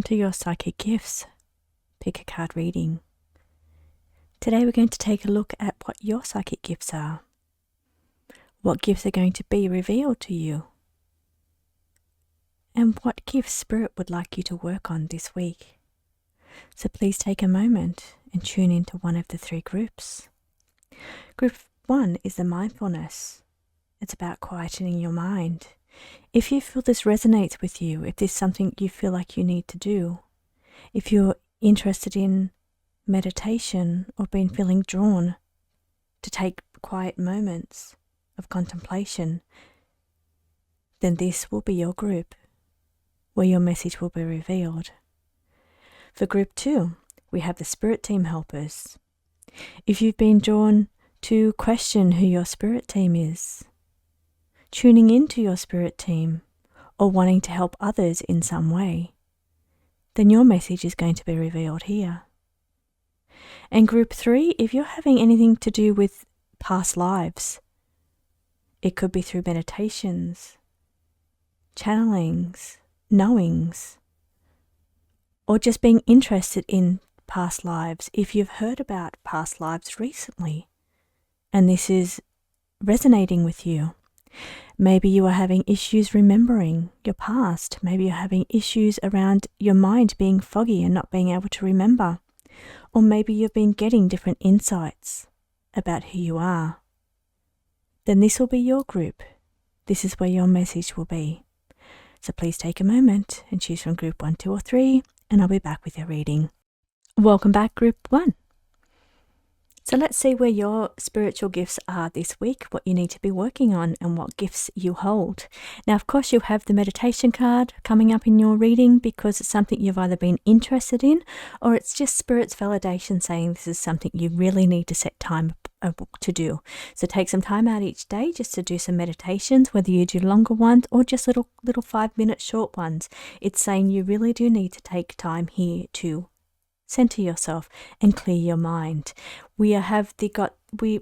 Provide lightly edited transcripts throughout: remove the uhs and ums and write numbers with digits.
Welcome to your psychic gifts. Pick a card reading. Today we're going to take a look at what your psychic gifts are. What gifts are going to be revealed to you? And what gifts Spirit would like you to work on this week. So please take a moment and tune into one of the three groups. Group 1 is the mindfulness. It's about quietening your mind. If you feel this resonates with you, if this is something you feel like you need to do, if you're interested in meditation or been feeling drawn to take quiet moments of contemplation, then this will be your group where your message will be revealed. For group 2, we have the spirit team helpers. If you've been drawn to question who your spirit team is, tuning into your spirit team, or wanting to help others in some way, then your message is going to be revealed here. And group 3, if you're having anything to do with past lives, it could be through meditations, channelings, knowings, or just being interested in past lives. If you've heard about past lives recently, and this is resonating with you, maybe you are having issues remembering your past. Maybe you're having issues around your mind being foggy and not being able to remember. Or maybe you've been getting different insights about who you are. Then this will be your group. This is where your message will be. So please take a moment and choose from group 1, 2, or 3, and I'll be back with your reading. Welcome back, group 1. So let's see where your spiritual gifts are this week, what you need to be working on, and what gifts you hold. Now, of course, you'll have the meditation card coming up in your reading because it's something you've either been interested in or it's just Spirit's validation saying this is something you really need to set time to do. So take some time out each day just to do some meditations, whether you do longer ones or just little 5-minute short ones. It's saying you really do need to take time here to center yourself and clear your mind.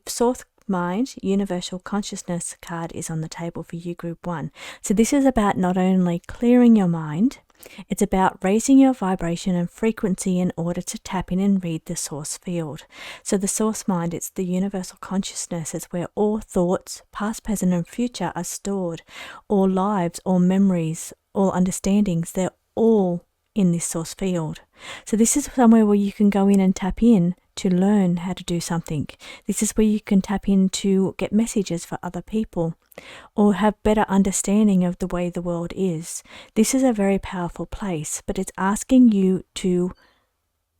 Source Mind, Universal Consciousness card is on the table for you, group 1. So this is about not only clearing your mind, it's about raising your vibration and frequency in order to tap in and read the source field. So the source mind, it's the universal consciousness. It's where all thoughts, past, present, and future are stored. All lives, all memories, all understandings, they're all in this source field. So this is somewhere where you can go in and tap in to learn how to do something. This is where you can tap in to get messages for other people or have better understanding of the way the world is. This is a very powerful place, but it's asking you to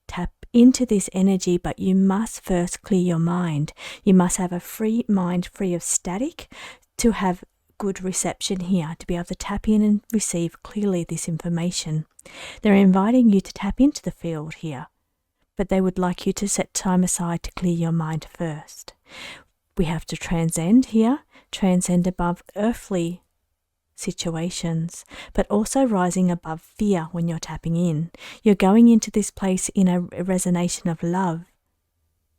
tap into this energy, but you must first clear your mind. You must have a free mind, free of static, to have good reception here, to be able to tap in and receive clearly this information. They're inviting you to tap into the field here, but they would like you to set time aside to clear your mind first. We have to transcend here, transcend above earthly situations, but also rising above fear when you're tapping in. You're going into this place in a resonation of love,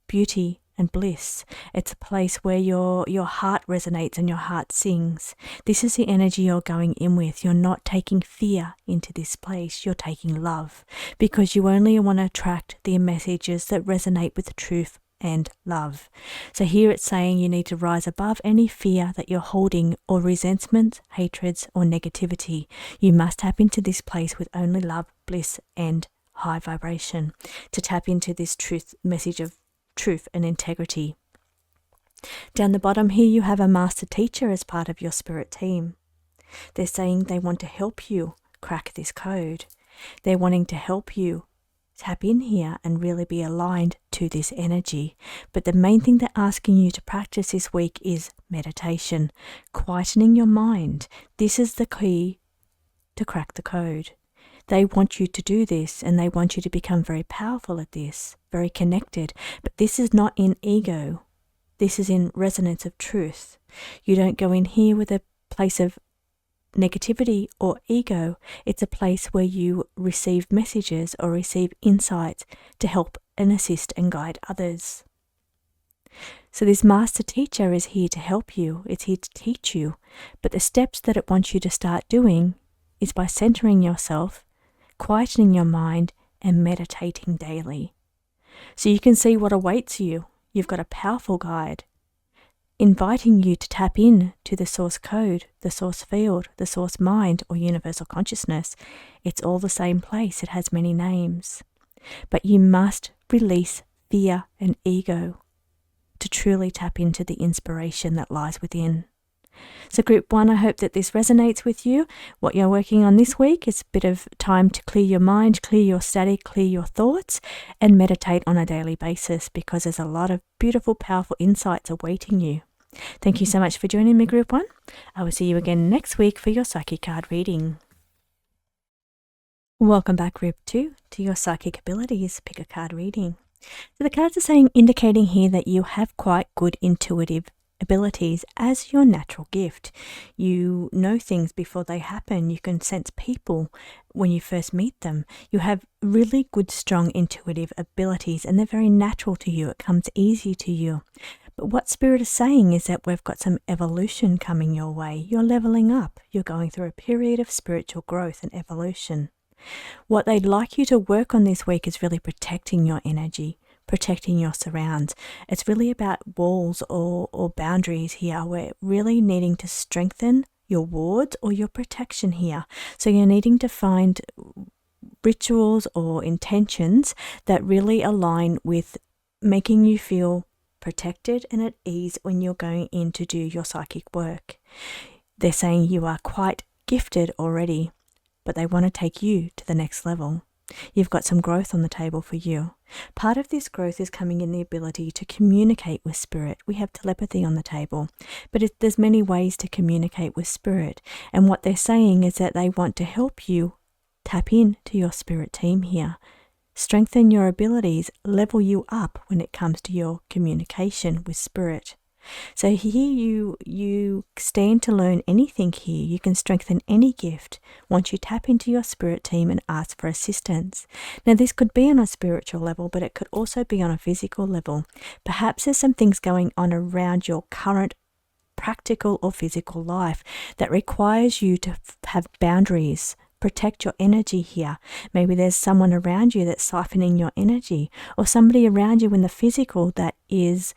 beauty, and bliss. It's a place where your heart resonates and your heart sings. This is the energy you're going in with. You're not taking fear into this place. You're taking love, because you only want to attract the messages that resonate with the truth and love. So here it's saying you need to rise above any fear that you're holding, or resentment, hatreds, or negativity. You must tap into this place with only love, bliss, and high vibration to tap into this truth message of truth and integrity. Down the bottom here you have a master teacher as part of your spirit team. They're saying they want to help you crack this code. They're wanting to help you tap in here and really be aligned to this energy. But the main thing they're asking you to practice this week is meditation, quietening your mind. This is the key to crack the code. They want you to do this, and they want you to become very powerful at this, very connected. But this is not in ego. This is in resonance of truth. You don't go in here with a place of negativity or ego. It's a place where you receive messages or receive insights to help and assist and guide others. So this master teacher is here to help you. It's here to teach you. But the steps that it wants you to start doing is by centering yourself, quietening your mind, and meditating daily. So you can see what awaits you. You've got a powerful guide inviting you to tap in to the source code, the source field, the source mind, or universal consciousness. It's all the same place. It has many names. But you must release fear and ego to truly tap into the inspiration that lies within. So Group 1, I hope that this resonates with you. What you're working on this week is a bit of time to clear your mind, clear your static, clear your thoughts, and meditate on a daily basis, because there's a lot of beautiful, powerful insights awaiting you. Thank you so much for joining me, Group 1. I will see you again next week for your Psychic card reading. Welcome back, Group 2, to your Psychic Abilities Pick a Card reading. So the cards are indicating here that you have quite good intuitive abilities as your natural gift. You know things before they happen. You can sense people when you first meet them. You have really good, strong intuitive abilities, and they're very natural to you. It comes easy to you. But what Spirit is saying is that we've got some evolution coming your way. You're leveling up. You're going through a period of spiritual growth and evolution. What they'd like you to work on this week is really protecting your energy, protecting your surrounds. It's really about walls or boundaries here. We're really needing to strengthen your wards or your protection here. So you're needing to find rituals or intentions that really align with making you feel protected and at ease when you're going in to do your psychic work. They're saying you are quite gifted already, but they want to take you to the next level. You've got some growth on the table for you. Part of this growth is coming in the ability to communicate with Spirit. We have telepathy on the table, but there's many ways to communicate with Spirit. And what they're saying is that they want to help you tap in to your Spirit team here. Strengthen your abilities, level you up when it comes to your communication with Spirit. So here you stand to learn anything here. You can strengthen any gift once you tap into your Spirit team and ask for assistance. Now this could be on a spiritual level, but it could also be on a physical level. Perhaps there's some things going on around your current practical or physical life that requires you to have boundaries. Protect your energy here. Maybe there's someone around you that's siphoning your energy, or somebody around you in the physical that is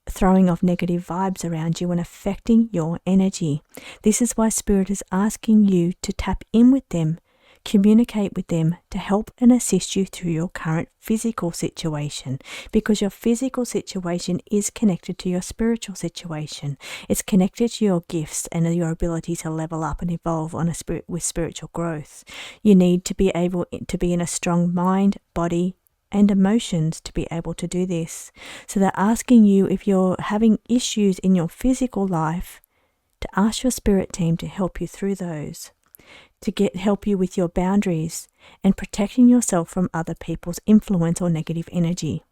throwing off negative vibes around you and affecting your energy. This is why Spirit is asking you to tap in with them, communicate with them to help and assist you through your current physical situation, because your physical situation is connected to your spiritual situation. It's connected to your gifts and your ability to level up and evolve on with spiritual growth. You need to be able to be in a strong mind, body, and emotions to be able to do this. So they're asking you, if you're having issues in your physical life, to ask your Spirit team to help you through those, to help you with your boundaries and protecting yourself from other people's influence or negative energy.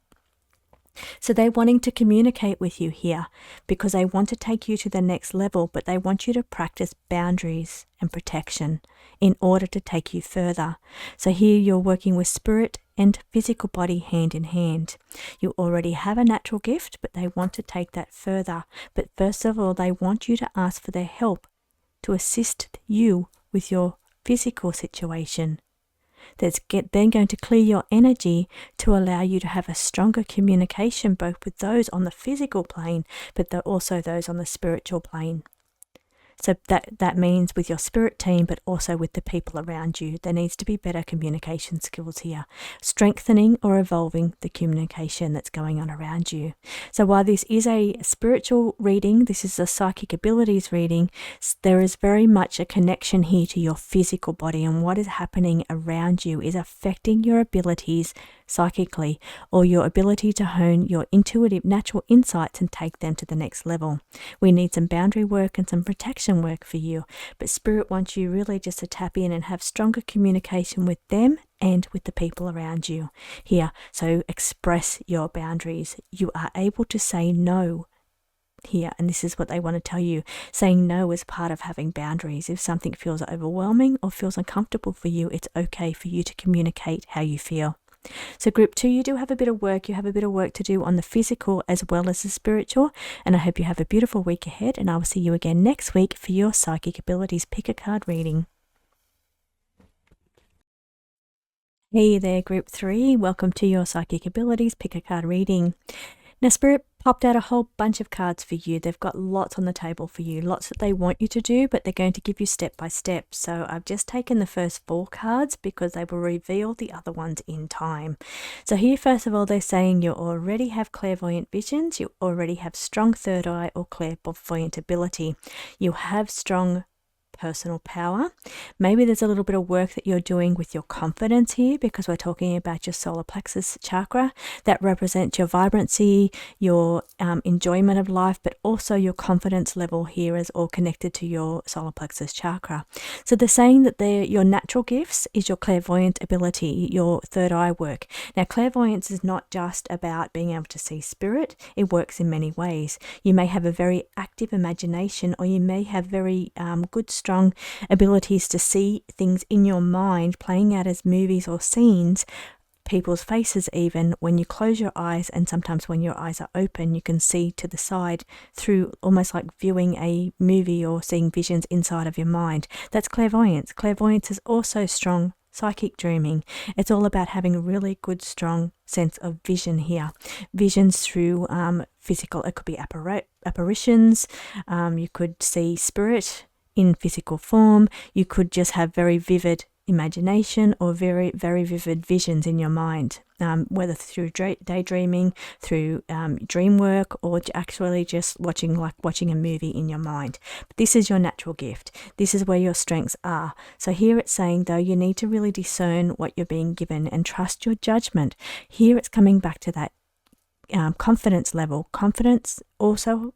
So they're wanting to communicate with you here because they want to take you to the next level, but they want you to practice boundaries and protection in order to take you further. So here you're working with Spirit and physical body hand in hand. You already have a natural gift, but they want to take that further. But first of all, they want you to ask for their help to assist you with your physical situation. That's then going to clear your energy to allow you to have a stronger communication both with those on the physical plane, but also those on the spiritual plane. So that means with your Spirit team, but also with the people around you. There needs to be better communication skills here, strengthening or evolving the communication that's going on around you. So while this is a spiritual reading, this is a psychic abilities reading, there is very much a connection here to your physical body, and what is happening around you is affecting your abilities psychically, or your ability to hone your intuitive natural insights and take them to the next level. We need some boundary work and some protection work for you, but Spirit wants you really just to tap in and have stronger communication with them and with the people around you here. So express your boundaries. You are able to say no here, and this is what they want to tell you. Saying no is part of having boundaries. If something feels overwhelming or feels uncomfortable for you, it's okay for you to communicate how you feel. So Group 2, you do have a bit of work. You have a bit of work to do on the physical as well as the spiritual. And I hope you have a beautiful week ahead. And I will see you again next week for your Psychic Abilities Pick a Card reading. Hey there, Group 3. Welcome to your Psychic Abilities Pick a Card reading. Now, Spirit popped out a whole bunch of cards for you. They've got lots on the table for you, lots that they want you to do, but they're going to give you step by step. So I've just taken the first 4 cards because they will reveal the other ones in time. So here, first of all, they're saying you already have clairvoyant visions, you already have strong third eye or clairvoyant ability, you have strong personal power. Maybe there's a little bit of work that you're doing with your confidence here, because we're talking about your solar plexus chakra that represents your vibrancy, your enjoyment of life, but also your confidence level here is all connected to your solar plexus chakra. So they're saying that your natural gifts is your clairvoyant ability, your third eye work. Now, clairvoyance is not just about being able to see spirit. It works in many ways. You may have a very active imagination, or you may have very good, strong abilities to see things in your mind playing out as movies or scenes, people's faces even. When you close your eyes, and sometimes when your eyes are open, you can see to the side through, almost like viewing a movie or seeing visions inside of your mind. That's clairvoyance. Clairvoyance is also strong psychic dreaming. It's all about having a really good, strong sense of vision here. Visions through physical, it could be apparitions, you could see spirit in physical form, you could just have very vivid imagination or very, very vivid visions in your mind, whether through daydreaming, through dream work, or actually just watching a movie in your mind. But this is your natural gift. This is where your strengths are. So here it's saying, though, you need to really discern what you're being given and trust your judgment. Here it's coming back to that confidence level. Confidence also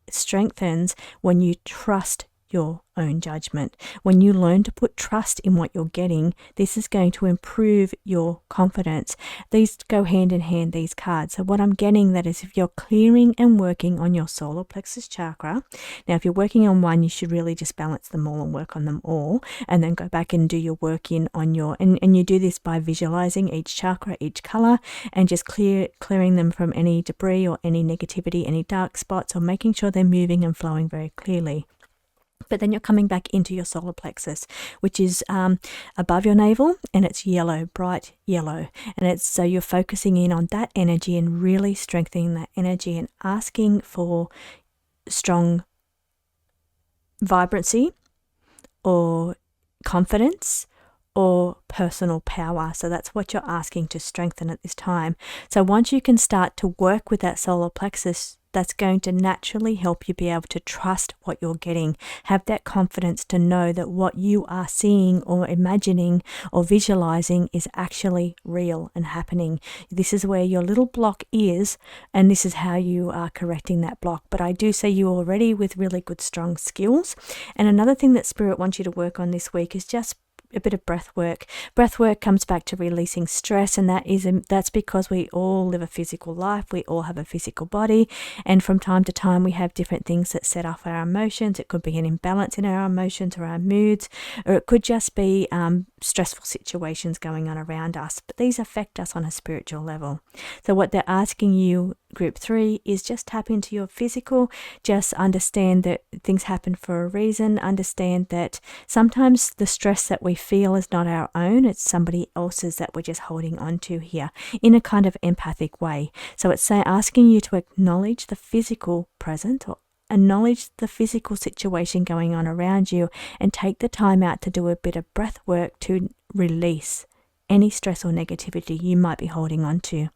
strengthens when you trust your own judgment. When you learn to put trust in what you're getting, this is going to improve your confidence. These go hand in hand, these cards. So what I'm getting, that is, if you're clearing and working on your solar plexus chakra, now if you're working on one, you should really just balance them all and work on them all, and then go back and do your work on your, and you do this by visualizing each chakra, each color, and just clearing them from any debris or any negativity, any dark spots, or making sure they're moving and flowing very clearly. But then you're coming back into your solar plexus, which is above your navel, and it's yellow, bright yellow. And it's so you're focusing in on that energy and really strengthening that energy and asking for strong vibrancy or confidence or personal power. So that's what you're asking to strengthen at this time. So once you can start to work with that solar plexus, that's going to naturally help you be able to trust what you're getting. Have that confidence to know that what you are seeing or imagining or visualizing is actually real and happening. This is where your little block is, and this is how you are correcting that block. But I do say you already with really good, strong skills. And another thing that Spirit wants you to work on this week is just a bit of breath work. Breath work comes back to releasing stress, and that's because we all live a physical life. We all have a physical body, and from time to time we have different things that set off our emotions. It could be an imbalance in our emotions or our moods, or it could just be stressful situations going on around us. But these affect us on a spiritual level. So what they're asking you, Group 3, is just tap into your physical. Just understand that things happen for a reason. Understand that sometimes the stress that we feel is not our own. It's somebody else's that we're just holding on to here in a kind of empathic way. So it's asking you to acknowledge the physical present, or acknowledge the physical situation going on around you, and take the time out to do a bit of breath work to release any stress or negativity you might be holding on to.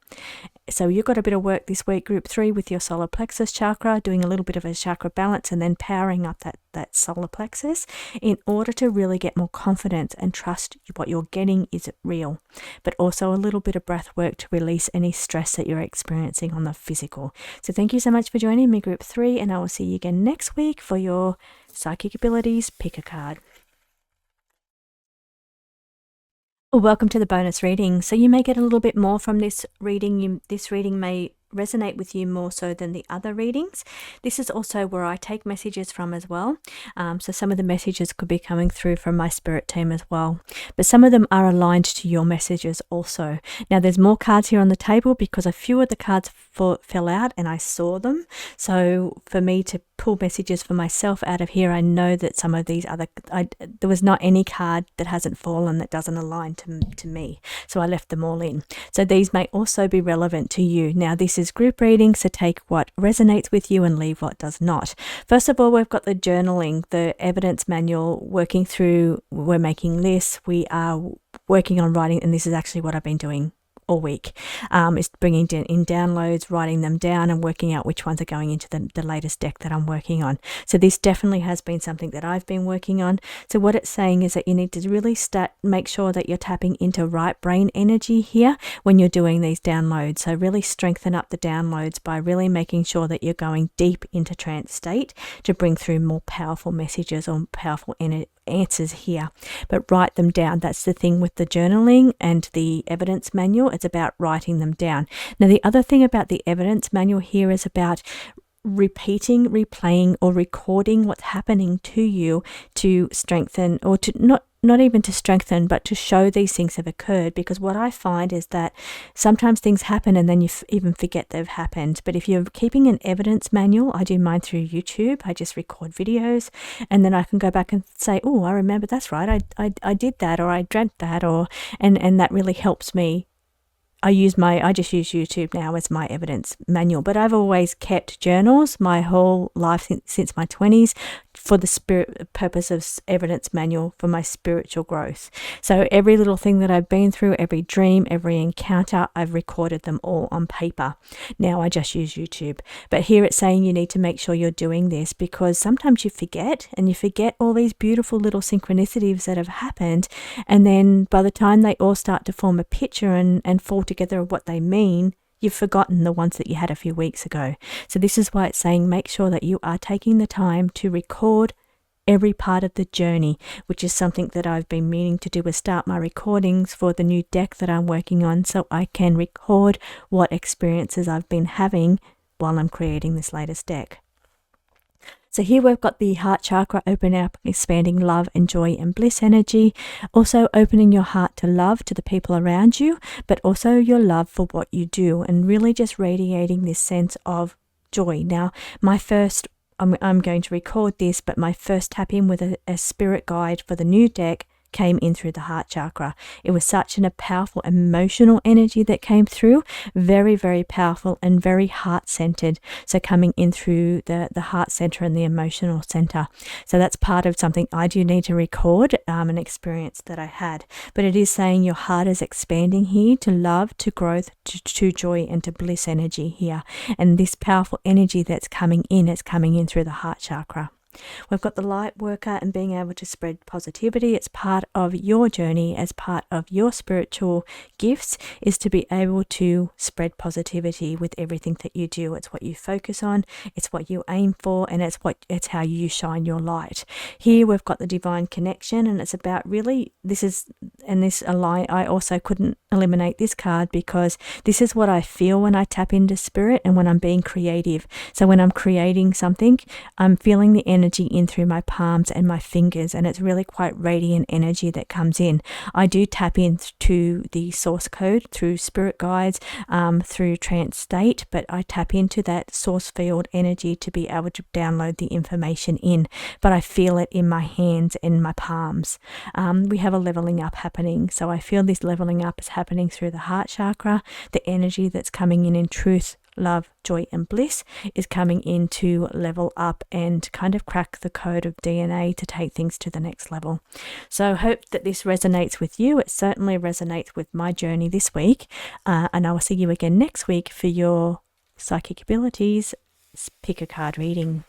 So you've got a bit of work this week, Group 3, with your solar plexus chakra, doing a little bit of a chakra balance and then powering up that solar plexus in order to really get more confidence and trust what you're getting is real. But also a little bit of breath work to release any stress that you're experiencing on the physical. So thank you so much for joining me, Group 3, and I will see you again next week for your Psychic Abilities Pick a Card. Welcome to the bonus reading. So you may get a little bit more from this reading. This reading may resonate with you more so than the other readings. This is also where I take messages from as well. So some of the messages could be coming through from my spirit team as well. But some of them are aligned to your messages also. Now there's more cards here on the table because a few of the cards fell out and I saw them. So for me to pull messages for myself out of here, I know that some of these other, there was not any card that hasn't fallen that doesn't align to me. So I left them all in. So these may also be relevant to you. Now this is group reading, so take what resonates with you and leave what does not. First of all, we've got the journaling, the evidence manual, working through, we're making lists, we are working on writing, and this is actually what I've been doing all week, is bringing in downloads, writing them down and working out which ones are going into the latest deck that I'm working on. So this definitely has been something that I've been working on. So what it's saying is that you need to really make sure that you're tapping into right brain energy here when you're doing these downloads. So really strengthen up the downloads by really making sure that you're going deep into trance state to bring through more powerful messages or powerful answers here, but write them down. That's the thing with the journaling and the evidence manual. It's about writing them down. Now, the other thing about the evidence manual here is about repeating, replaying, or recording what's happening to you to strengthen, or to not even to strengthen, but to show these things have occurred. Because what I find is that sometimes things happen and then you even forget they've happened. But if you're keeping an evidence manual, I do mine through YouTube. I just record videos and then I can go back and say, oh, I remember, that's right, I did that, or I dreamt that, or and that really helps me. I just use YouTube now as my evidence manual, but I've always kept journals my whole life since my 20s for the spirit purpose of evidence manual for my spiritual growth. So every little thing that I've been through, every dream, every encounter, I've recorded them all on paper. Now I just use YouTube. But here it's saying you need to make sure you're doing this because sometimes you forget all these beautiful little synchronicities that have happened. And then by the time they all start to form a picture and fall together of what they mean, you've forgotten the ones that you had a few weeks ago. So this is why it's saying make sure that you are taking the time to record every part of the journey, which is something that I've been meaning to do, is start my recordings for the new deck that I'm working on so I can record what experiences I've been having while I'm creating this latest deck. So here we've got the heart chakra, open up, expanding love and joy and bliss energy. Also opening your heart to love to the people around you, but also your love for what you do and really just radiating this sense of joy. Now, I'm going to record this, but my first tap in with a spirit guide for the new deck came in through the heart chakra. It was such a powerful emotional energy that came through, very, very powerful and very heart-centered. So coming in through the heart center and the emotional center. So that's part of something I do need to record, an experience that I had. But it is saying your heart is expanding here to love, to growth, to joy and to bliss energy here. And this powerful energy that's coming in, it's coming in through the heart chakra. We've got the light worker and being able to spread positivity. It's part of your journey, as part of your spiritual gifts, is to be able to spread positivity with everything that you do. It's what you focus on, it's what you aim for, and it's how you shine your light. Here we've got the divine connection, and it's about really I also couldn't eliminate this card because this is what I feel when I tap into spirit and when I'm being creative. So when I'm creating something, I'm feeling the energy in through my palms and my fingers, and it's really quite radiant energy that comes in. I do tap into the source code through spirit guides, through trance state, but I tap into that source field energy to be able to download the information in, but I feel it in my hands and my palms. We have a leveling up happening, so I feel this leveling up is happening through the heart chakra. The energy that's coming in truth, love, joy and bliss is coming in to level up and kind of crack the code of DNA to take things to the next level. So I hope that this resonates with you. It certainly resonates with my journey this week, and I will see you again next week for your psychic abilities pick a card reading.